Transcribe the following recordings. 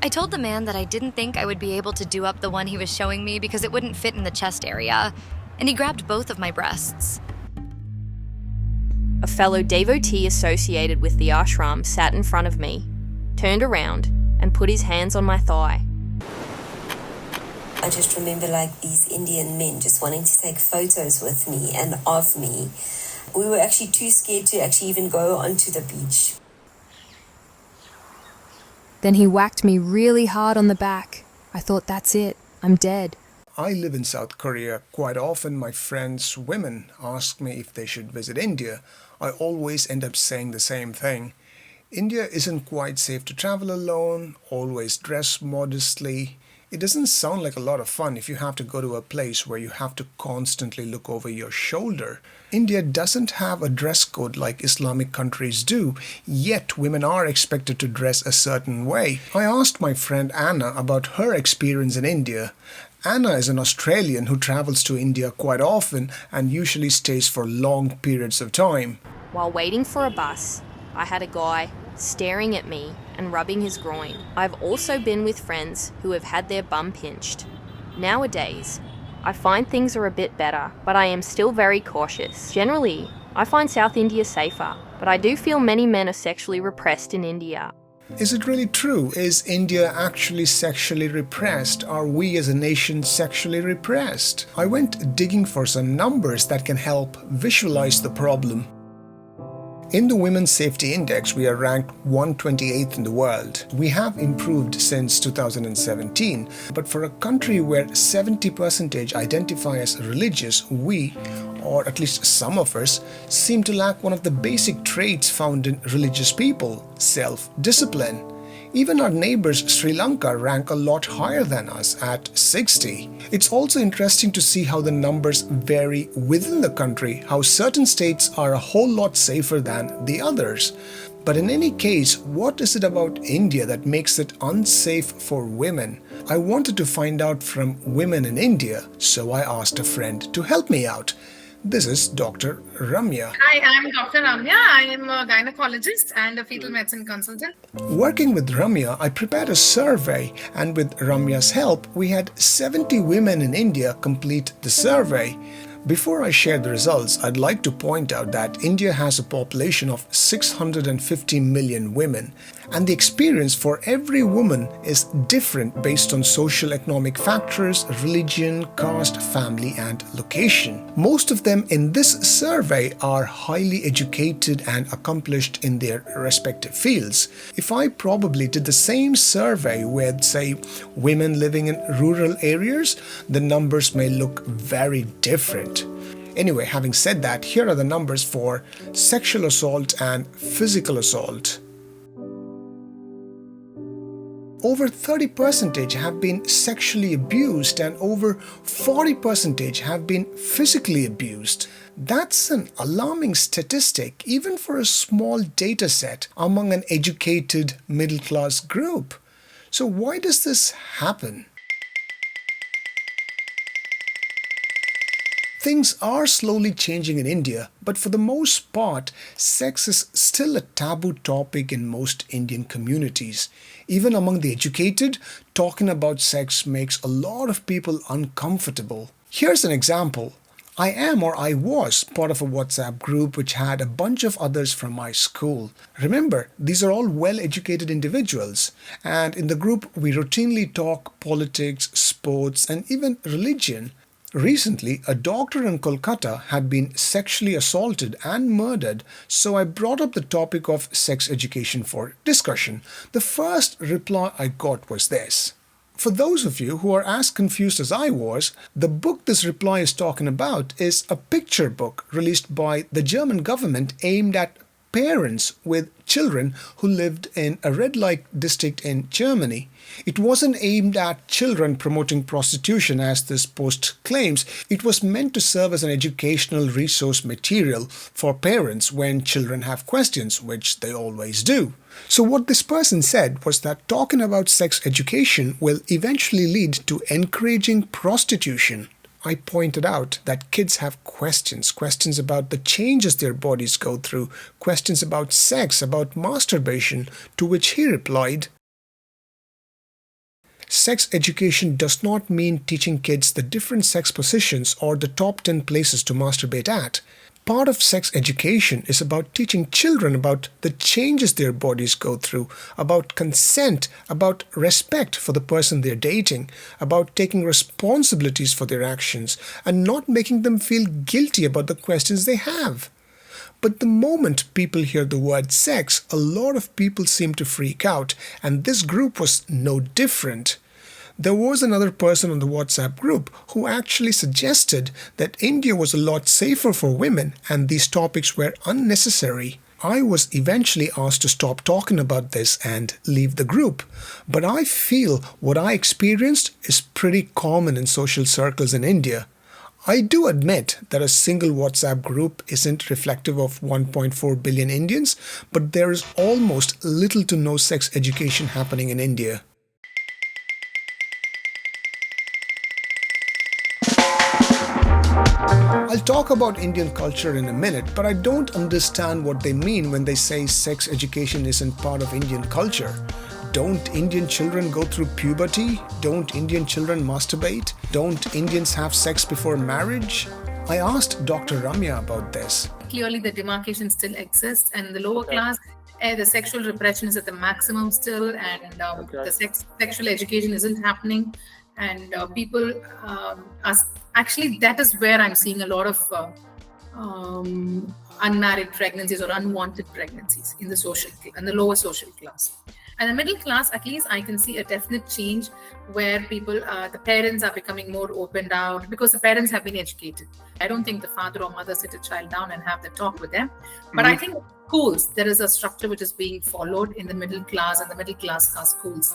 I told the man that I didn't think I would be able to do up the one he was showing me because it wouldn't fit in the chest area, and he grabbed both of my breasts. A fellow devotee associated with the ashram sat in front of me, turned around, and put his hands on my thigh. I just remember these Indian men just wanting to take photos with me and of me. We were actually too scared to actually even go onto the beach. Then he whacked me really hard on the back. I thought, that's it, I'm dead. I live in South Korea. Quite often my friends, women, ask me if they should visit India. I always end up saying the same thing. India isn't quite safe to travel alone, always dress modestly. It doesn't sound like a lot of fun if you have to go to a place where you have to constantly look over your shoulder. India doesn't have a dress code like Islamic countries do, yet women are expected to dress a certain way. I asked my friend Anna about her experience in India. Anna is an Australian who travels to India quite often and usually stays for long periods of time. While waiting for a bus, I had a guy staring at me and rubbing his groin. I've also been with friends who have had their bum pinched. Nowadays, I find things are a bit better, but I am still very cautious. Generally, I find South India safer, but I do feel many men are sexually repressed in India. Is it really true? Is India actually sexually repressed? Are we as a nation sexually repressed? I went digging for some numbers that can help visualize the problem. In the Women's Safety Index, we are ranked 128th in the world. We have improved since 2017, but for a country where 70% identify as religious, we, or at least some of us, seem to lack one of the basic traits found in religious people: self-discipline. Even our neighbors Sri Lanka rank a lot higher than us at 60. It's also interesting to see how the numbers vary within the country, how certain states are a whole lot safer than the others. But in any case, what is it about India that makes it unsafe for women? I wanted to find out from women in India, so I asked a friend to help me out. This is Dr. Ramya. Hi, I'm Dr. Ramya. I am a gynecologist and a fetal medicine consultant. Working with Ramya, I prepared a survey, and with Ramya's help, we had 70 women in India complete the survey. Before I share the results, I'd like to point out that India has a population of 650 million women, and the experience for every woman is different based on social economic factors, religion, caste, family, and location. Most of them in this survey are highly educated and accomplished in their respective fields. If I probably did the same survey with, say, women living in rural areas, the numbers may look very different. Anyway, having said that, here are the numbers for sexual assault and physical assault. Over 30% have been sexually abused and over 40% have been physically abused. That's an alarming statistic, even for a small data set among an educated middle-class group. So why does this happen? Things are slowly changing in India, but for the most part, sex is still a taboo topic in most Indian communities. Even among the educated, talking about sex makes a lot of people uncomfortable. Here's an example. I was part of a WhatsApp group which had a bunch of others from my school. Remember, these are all well-educated individuals, and in the group we routinely talk politics, sports, and even religion. Recently, a doctor in Kolkata had been sexually assaulted and murdered, so I brought up the topic of sex education for discussion. The first reply I got was this. For those of you who are as confused as I was, the book this reply is talking about is a picture book released by the German government aimed at parents with children who lived in a red light district in Germany. It wasn't aimed at children promoting prostitution as this post claims. It was meant to serve as an educational resource material for parents when children have questions, which they always do. So what this person said was that talking about sex education will eventually lead to encouraging prostitution. I pointed out that kids have questions about the changes their bodies go through, questions about sex, about masturbation, to which he replied, Sex education does not mean teaching kids the different sex positions or the top 10 places to masturbate at. Part of sex education is about teaching children about the changes their bodies go through, about consent, about respect for the person they're dating, about taking responsibilities for their actions, and not making them feel guilty about the questions they have. But the moment people hear the word sex, a lot of people seem to freak out, and this group was no different. There was another person on the WhatsApp group who actually suggested that India was a lot safer for women and these topics were unnecessary. I was eventually asked to stop talking about this and leave the group, but I feel what I experienced is pretty common in social circles in India. I do admit that a single WhatsApp group isn't reflective of 1.4 billion Indians, but there is almost little to no sex education happening in India. I'll talk about Indian culture in a minute, but I don't understand what they mean when they say sex education isn't part of Indian culture. Don't Indian children go through puberty? Don't Indian children masturbate? Don't Indians have sex before marriage? I asked Dr. Ramya about this. Clearly, the demarcation still exists, and in the lower class, the sexual repression is at the maximum still, and the sexual education isn't happening. And people are actually, that is where I'm seeing a lot of unmarried pregnancies or unwanted pregnancies in the lower social class. And the middle class, at least I can see a definite change where people, the parents are becoming more opened out because the parents have been educated. I don't think the father or mother sit a child down and have the talk with them. But I think schools, there is a structure which is being followed in the middle class and the middle class schools.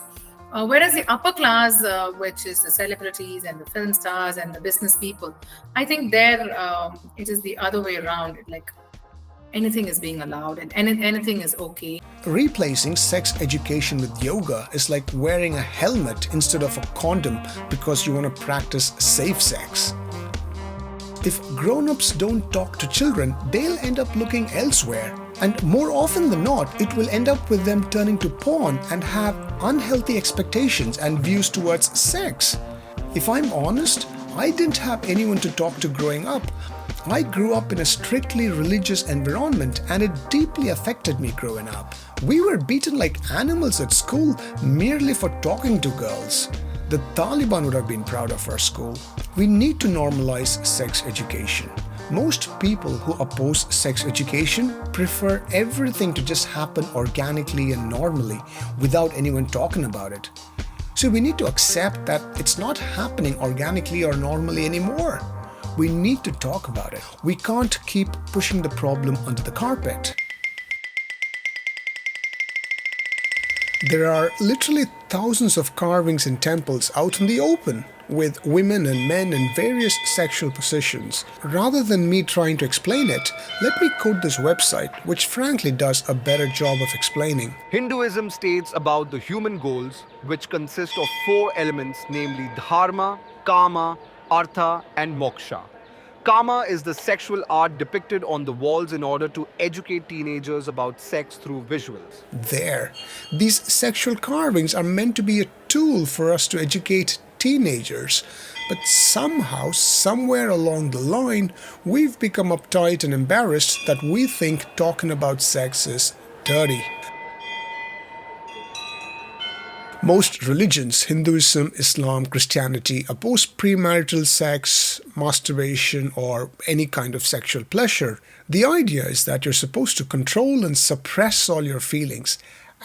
Whereas the upper class, which is the celebrities and the film stars and the business people, I think there it is the other way around. Like anything is being allowed and anything is okay. Replacing sex education with yoga is like wearing a helmet instead of a condom because you want to practice safe sex. If grown-ups don't talk to children, they'll end up looking elsewhere. And more often than not, it will end up with them turning to porn and have unhealthy expectations and views towards sex. If I'm honest, I didn't have anyone to talk to growing up. I grew up in a strictly religious environment and it deeply affected me growing up. We were beaten like animals at school merely for talking to girls. The Taliban would have been proud of our school. We need to normalize sex education. Most people who oppose sex education prefer everything to just happen organically and normally without anyone talking about it. So we need to accept that it's not happening organically or normally anymore. We need to talk about it. We can't keep pushing the problem under the carpet. There are literally thousands of carvings in temples out in the open, with women and men in various sexual positions. Rather than me trying to explain it, let me quote this website, which frankly does a better job of explaining. Hinduism states about the human goals, which consist of 4 elements, namely dharma, kama, artha, and moksha. Kama is the sexual art depicted on the walls in order to educate teenagers about sex through visuals. There. These sexual carvings are meant to be a tool for us to educate teenagers. But somehow, somewhere along the line, we've become uptight and embarrassed that we think talking about sex is dirty. Most religions, Hinduism, Islam, Christianity, oppose premarital sex, masturbation, or any kind of sexual pleasure. The idea is that you're supposed to control and suppress all your feelings.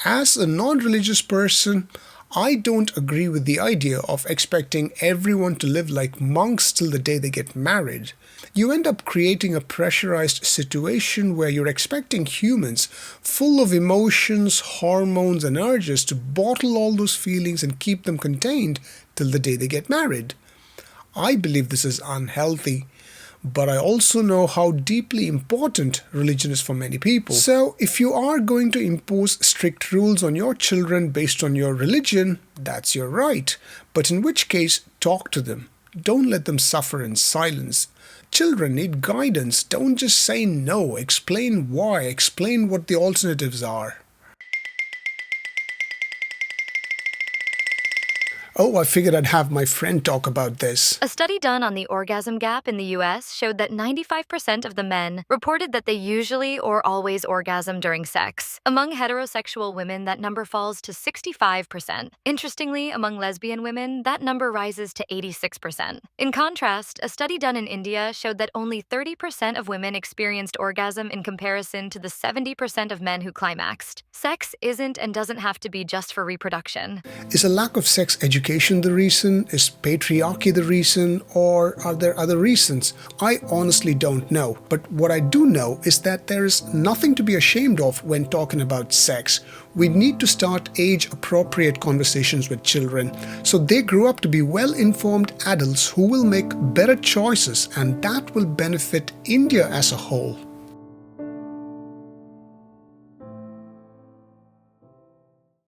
As a non-religious person, I don't agree with the idea of expecting everyone to live like monks till the day they get married. You end up creating a pressurized situation where you're expecting humans full of emotions, hormones, and urges to bottle all those feelings and keep them contained till the day they get married. I believe this is unhealthy, but I also know how deeply important religion is for many people. So if you are going to impose strict rules on your children based on your religion, that's your right. But in which case, talk to them. Don't let them suffer in silence. Children need guidance. Don't just say no. Explain why. Explain what the alternatives are. Oh, I figured I'd have my friend talk about this. A study done on the orgasm gap in the US showed that 95% of the men reported that they usually or always orgasm during sex. Among heterosexual women, that number falls to 65%. Interestingly, among lesbian women, that number rises to 86%. In contrast, a study done in India showed that only 30% of women experienced orgasm in comparison to the 70% of men who climaxed. Sex isn't and doesn't have to be just for reproduction. Is a lack of sex education the reason? Is patriarchy the reason? Or are there other reasons? I honestly don't know. But what I do know is that there is nothing to be ashamed of when talking about sex. We need to start age-appropriate conversations with children so they grow up to be well-informed adults who will make better choices, and that will benefit India as a whole.